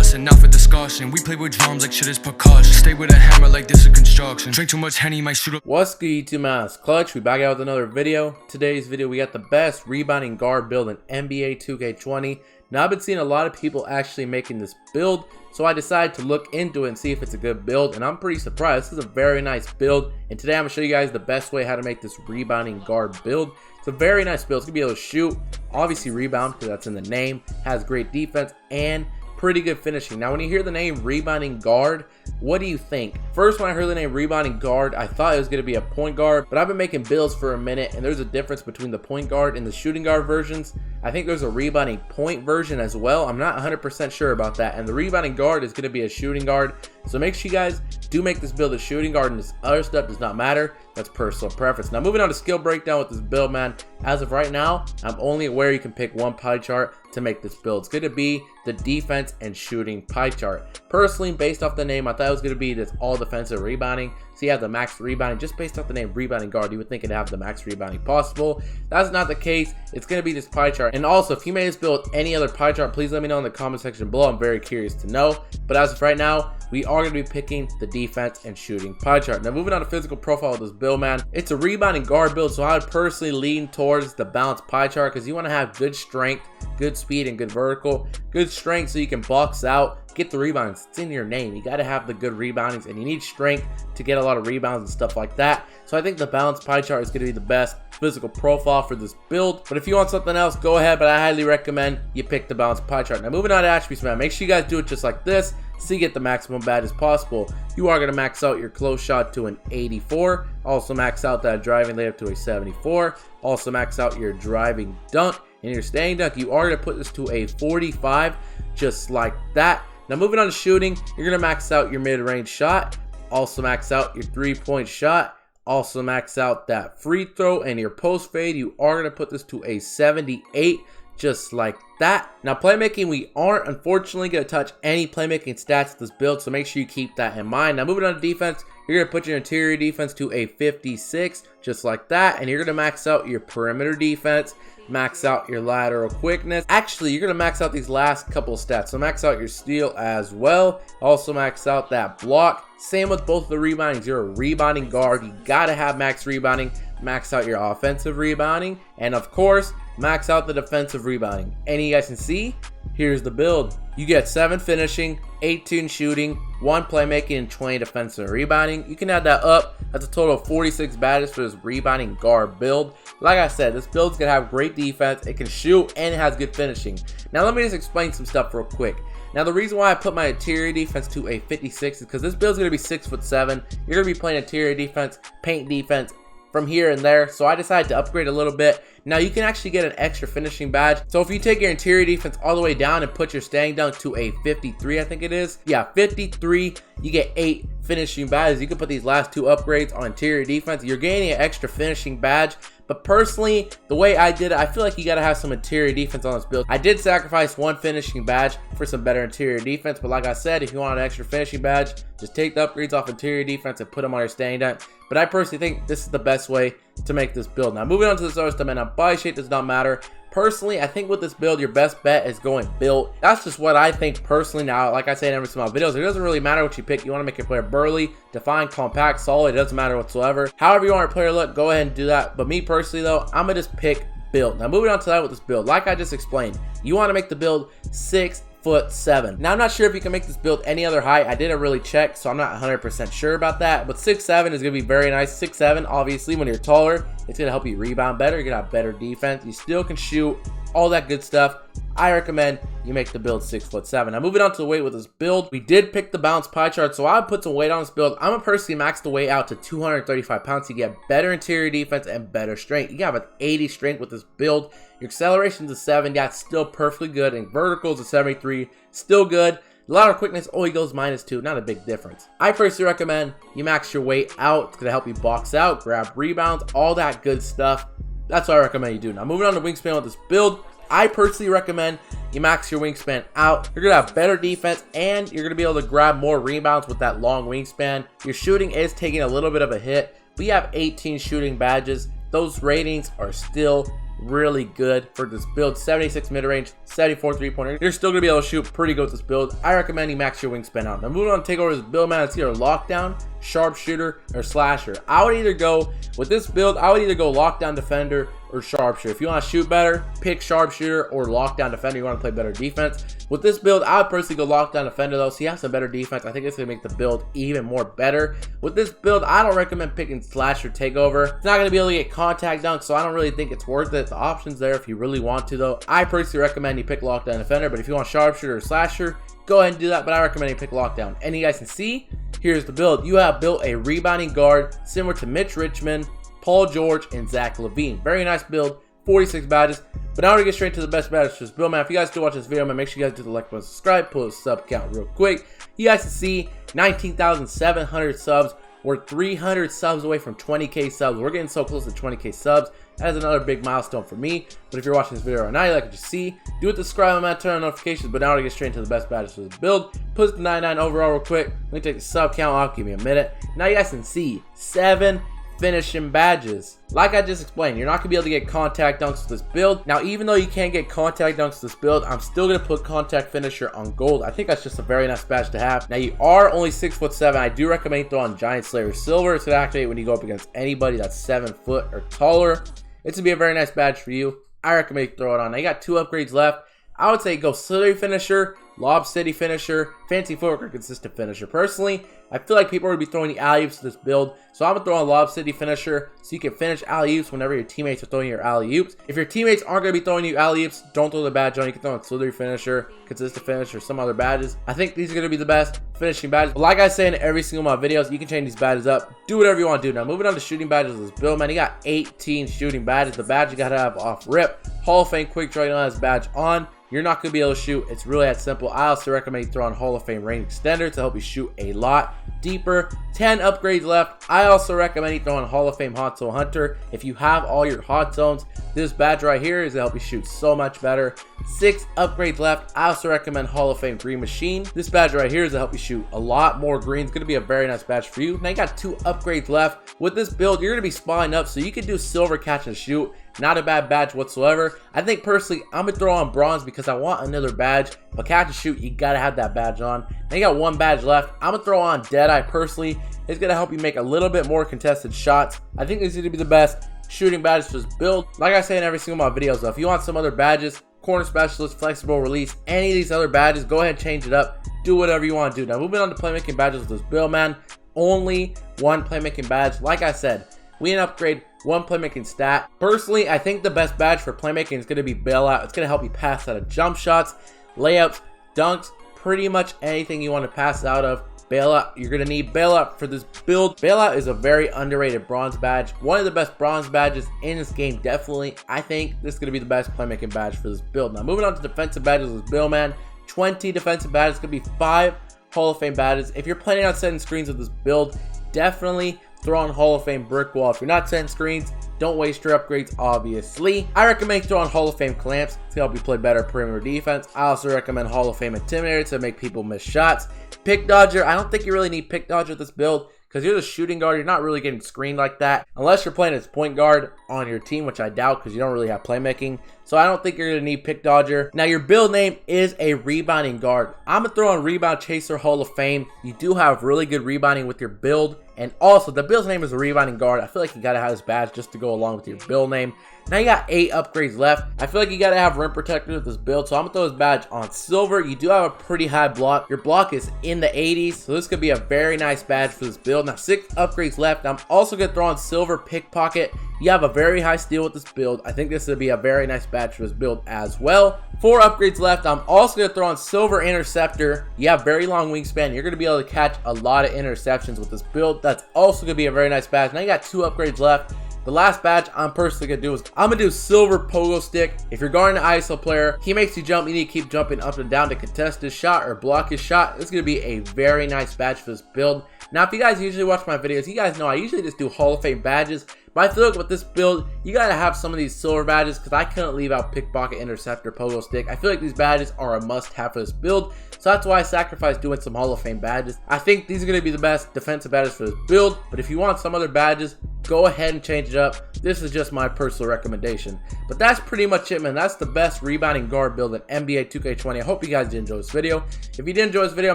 lesson, not for discussion. We play with drums like shit is percussion. Stay with a hammer like this is construction. Drink too much Henny, might shoot up. What's good, YouTube? Mascot. We back out with another video. Today's video, we got the best rebounding guard build in NBA 2K20. Now, I've been seeing a lot of people actually making this build, so I decided to look into it and see if it's a good build, and I'm pretty surprised. This is a very nice build, and today I'm going to show you guys the best way how to make this rebounding guard build. It's a very nice build. It's going to be able to shoot, obviously rebound, because that's in the name, has great defense, and pretty good finishing. Now, when you hear the name rebounding guard, what do you think? First, when I heard the name rebounding guard, I thought it was going to be a point guard, but I've been making builds for a minute, and there's a difference between the point guard and the shooting guard versions. I think there's a rebounding point version as well. I'm not 100% sure about that, and the rebounding guard is going to be a shooting guard. So make sure you guys do make this build a shooting guard, and this other stuff does not matter. That's personal preference. Now, moving on to skill breakdown with this build, man. As of right now, I'm only aware you can pick one pie chart to make this build. It's going to be the defense and shooting pie chart. Personally, based off the name, I thought it was going to be this all defensive rebounding. So you have the max rebounding. Just based off the name rebounding guard, you would think it'd have the max rebounding possible. That's not the case. It's going to be this pie chart. And also, if you made this build any other pie chart, please let me know in the comment section below. I'm very curious to know. But as of right now, we are going to be picking the defense and shooting pie chart. Now, moving on to physical profile of this build, man. It's a rebounding guard build, so I would personally lean towards the balanced pie chart because you want to have good strength, good speed, and good vertical. Good strength so you can box out, get the rebounds. It's in your name. You got to have the good reboundings, and you need strength to get a lot of rebounds and stuff like that. So I think the balanced pie chart is going to be the best physical profile for this build. But if you want something else, go ahead, but I highly recommend you pick the balanced pie chart. Now, moving on to attributes, man. Make sure you guys do it just like this so you get the maximum badges possible. You are going to max out your close shot to an 84. Also max out that driving layup to a 74. Also max out your driving dunk and your standing dunk. You are going to put this to a 45, just like that. Now, moving on to shooting, you're going to max out your mid-range shot. Also max out your three-point shot. Also max out that free throw and your post fade. You are going to put this to a 78, just like that. Now, playmaking, we aren't unfortunately going to touch any playmaking stats of this build, so make sure you keep that in mind. Now, moving on to defense, you're going to put your interior defense to a 56, just like that, and you're going to max out your perimeter defense, max out your lateral quickness. Actually, you're going to max out these last couple of stats, so max out your steal as well. Also max out that block. Same with both the reboundings. You're a rebounding guard. You got to have max rebounding. Max out your offensive rebounding, and of course, max out the defensive rebounding. And you guys can see, here's the build. You get 7 finishing, 18 shooting, 1 playmaking, and 20 defensive rebounding. You can add that up. That's a total of 46 badges for this rebounding guard build. Like I said, this build's gonna have great defense, it can shoot, and it has good finishing. Now, let me just explain some stuff real quick. Now, the reason why I put my interior defense to a 56 is because this build's gonna be 6'7". You're gonna be playing interior defense, paint defense, from here and there, so I decided to upgrade a little bit. Now, you can actually get an extra finishing badge. So if you take your interior defense all the way down and put your standing dunk to a 53, I think it is. Yeah, 53, you get 8 finishing badges. You can put these last 2 upgrades on interior defense. You're gaining an extra finishing badge. But personally, the way I did it, I feel like you got to have some interior defense on this build. I did sacrifice 1 finishing badge for some better interior defense. But like I said, if you want an extra finishing badge, just take the upgrades off interior defense and put them on your standing dunk. But I personally think this is the best way to make this build. Now, moving on to this other stuff, man. Now, body shape does not matter. Personally, I think with this build, your best bet is going built. That's just what I think personally. Now, like I say in every single videos, it doesn't really matter what you pick. You want to make your player burly, defined, compact, solid. It doesn't matter whatsoever. However you want your player to look, go ahead and do that. But me personally, though, I'm going to just pick build. Now, moving on to that with this build, like I just explained, you want to make the build 6'7". Now, I'm not sure if you can make this build any other height. I didn't really check, so I'm not 100% sure about that. But 6'7" is going to be very nice. 6'7", obviously, when you're taller, it's going to help you rebound better. You're going to have better defense. You still can shoot, all that good stuff. I recommend you make the build 6'7". Now, moving on to the weight with this build, we did pick the balanced pie chart, so I would put some weight on this build. I'm going to personally max the weight out to 235 pounds. You get better interior defense and better strength. You have an 80 strength with this build. Your acceleration's a 7. That's still perfectly good. And vertical's a 73. Still good. Lateral quickness only goes -2. Not a big difference. I personally recommend you max your weight out. It's going to help you box out, grab rebounds, all that good stuff. That's what I recommend you do. Now, moving on to wingspan with this build, I personally recommend you max your wingspan out. You're going to have better defense, and you're going to be able to grab more rebounds with that long wingspan. Your shooting is taking a little bit of a hit. We have 18 shooting badges. Those ratings are still really good for this build. 76 mid-range, 74 3-pointer. You're still going to be able to shoot pretty good with this build. I recommend you max your wingspan out. Now moving on to take over this build, man, it's either lockdown, sharpshooter, or slasher. I would either go, with this build, I would either go lockdown defender or sharpshooter. If you want to shoot better, pick sharpshooter or lockdown defender. You want to play better defense. With this build, I would personally go lockdown defender though, so you have some better defense. I think it's going to make the build even more better. With this build, I don't recommend picking slasher takeover. It's not going to be able to get contact dunk, so I don't really think it's worth it. The option's there if you really want to though. I personally recommend you pick lockdown defender, but if you want sharpshooter or slasher, go ahead and do that, but I recommend you pick lockdown. And you guys can see, here's the build. You have built a rebounding guard similar to Mitch Richmond, Paul George, and Zach LaVine. Very nice build, 46 badges. But now we're gonna get straight to the best badges for this build, man. If you guys do watch this video, man, make sure you guys do the like button, subscribe, pull the sub count real quick. You guys can see 19,700 subs. We're 300 subs away from 20k subs. We're getting so close to 20k subs. That is another big milestone for me. But if you're watching this video right now, you like what you see, do it, subscribe, man, turn on notifications. But now we're gonna get straight into the best badges for this build. Put the 99 overall real quick. Let me take the sub count off, give me a minute. Now you guys can see 7 finishing badges. Like I just explained, you're not gonna be able to get contact dunks with this build. Now, even though you can't get contact dunks with this build, I'm still gonna put contact finisher on gold. I think that's just a very nice badge to have. Now, you are only 6'7". I do recommend you throw on Giant Slayer Silver. It's gonna activate when you go up against anybody that's 7 foot or taller. It's gonna be a very nice badge for you. I recommend you throw it on. Now, you got 2 upgrades left. I would say go Slithery Finisher, Lob City Finisher, Fancy Footwork, or Consistent Finisher. Personally, I feel like people are going to be throwing the alley-oops to this build, so I'm going to throw on Lob City Finisher so you can finish alley-oops whenever your teammates are throwing your alley-oops. If your teammates aren't going to be throwing you alley-oops, don't throw the badge on. You can throw on Slithery Finisher, Consistent Finisher, some other badges. I think these are going to be the best finishing badges. But like I say in every single one of my videos, you can change these badges up. Do whatever you want to do. Now, moving on to shooting badges of this build, man, you got 18 shooting badges. The badge you got to have off rip. Hall of Fame Quick Draw, you don't have this badge on. You're not going to be able to shoot. It's really that simple. I also recommend you throw on Hall of Fame Range Extender to help you shoot a lot deeper. 10 upgrades left. I also recommend you throw on Hall of Fame Hot Zone Hunter. If you have all your hot zones, this badge right here is to help you shoot so much better. 6 upgrades left. I also recommend Hall of Fame Green Machine. This badge right here is to help you shoot a lot more green. It's going to be a very nice badge for you. Now you got 2 upgrades left. With this build, you're going to be spawning up, so you can do Silver Catch and Shoot. Not a bad badge whatsoever. I think personally, I'm going to throw on Bronze because I want another badge. But Catch and Shoot, you got to have that badge on. Now you got 1 badge left. I'm going to throw on Deadeye personally. It's going to help you make a little bit more contested shots. I think this is going to be the best shooting badges for this build. Like I say in every single one of my videos, though, if you want some other badges, Corner Specialist, Flexible Release, any of these other badges, go ahead and change it up. Do whatever you want to do. Now moving on to playmaking badges with this build, man. Only 1 playmaking badge. Like I said, we didn't upgrade 1 playmaking stat. Personally, I think the best badge for playmaking is going to be Bailout. It's going to help you pass out of jump shots, layups, dunks, pretty much anything you want to pass out of. Bailout, you're going to need Bailout for this build. Bailout is a very underrated bronze badge. One of the best bronze badges in this game, definitely. I think this is going to be the best playmaking badge for this build. Now, moving on to defensive badges with this build, man. 20 defensive badges. It's going to be 5 Hall of Fame badges. If you're planning on setting screens with this build, definitely throw on Hall of Fame Brick Wall. If you're not setting screens, don't waste your upgrades, obviously. I recommend you throw on Hall of Fame Clamps to help you play better perimeter defense. I also recommend Hall of Fame Intimidator to make people miss shots. Pick Dodger, I don't think you really need Pick Dodger with this build because you're the shooting guard. You're not really getting screened like that unless you're playing as point guard on your team, which I doubt because you don't really have playmaking. So I don't think you're going to need Pick Dodger. Now, your build name is a rebounding guard. I'm going to throw on Rebound Chaser Hall of Fame. You do have really good rebounding with your build. And also, the build's name is a rebounding guard. I feel like you got to have this badge just to go along with your build name. Now you got 8 upgrades left. I feel like you got to have rim protector with this build. So I'm going to throw this badge on silver. You do have a pretty high block. Your block is in the 80s. So this could be a very nice badge for this build. Now 6 upgrades left. I'm also going to throw on silver pickpocket. You have a very high steal with this build. I think this would be a very nice badge for this build as well. 4 upgrades left. I'm also going to throw on silver interceptor. You have very long wingspan. You're going to be able to catch a lot of interceptions with this build. That's also going to be a very nice badge. Now you got 2 upgrades left. The last badge I'm personally going to do is I'm going to do silver pogo stick. If you're guarding an ISO player, he makes you jump. You need to keep jumping up and down to contest his shot or block his shot. This is going to be a very nice badge for this build. Now, if you guys usually watch my videos, you guys know I usually just do Hall of Fame badges. But I feel like with this build, you gotta have some of these silver badges because I couldn't leave out pickpocket, interceptor, pogo stick. I feel like these badges are a must-have for this build, so that's why I sacrificed doing some Hall of Fame badges. I think these are gonna be the best defensive badges for this build, but if you want some other badges, go ahead and change it up. This is just my personal recommendation. But that's pretty much it, man. That's the best rebounding guard build in NBA 2K20. I hope you guys did enjoy this video. If you did enjoy this video,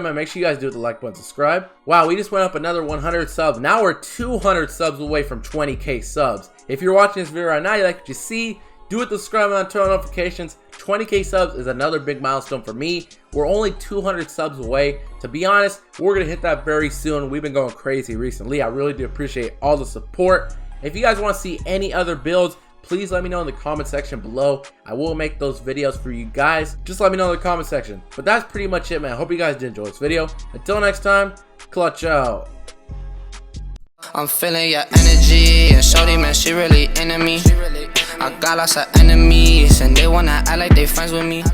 man, make sure you guys do hit the like button, subscribe. Wow, we just went up another 100 subs. Now we're 200 subs away from 20K subs. If you're watching this video right now, you like what you see, do hit the subscribe button, turn on notifications. 20K subs is another big milestone for me. We're only 200 subs away. To be honest, we're gonna hit that very soon. We've been going crazy recently. I really do appreciate all the support. If you guys want to see any other builds, please let me know in the comment section below. I will make those videos for you guys. Just let me know in the comment section. But that's pretty much it, man. I hope you guys did enjoy this video. Until next time, clutch out. I'm feeling your energy, and shorty, man, she really into me. I got lots of enemies, and they wanna act like they friends with me.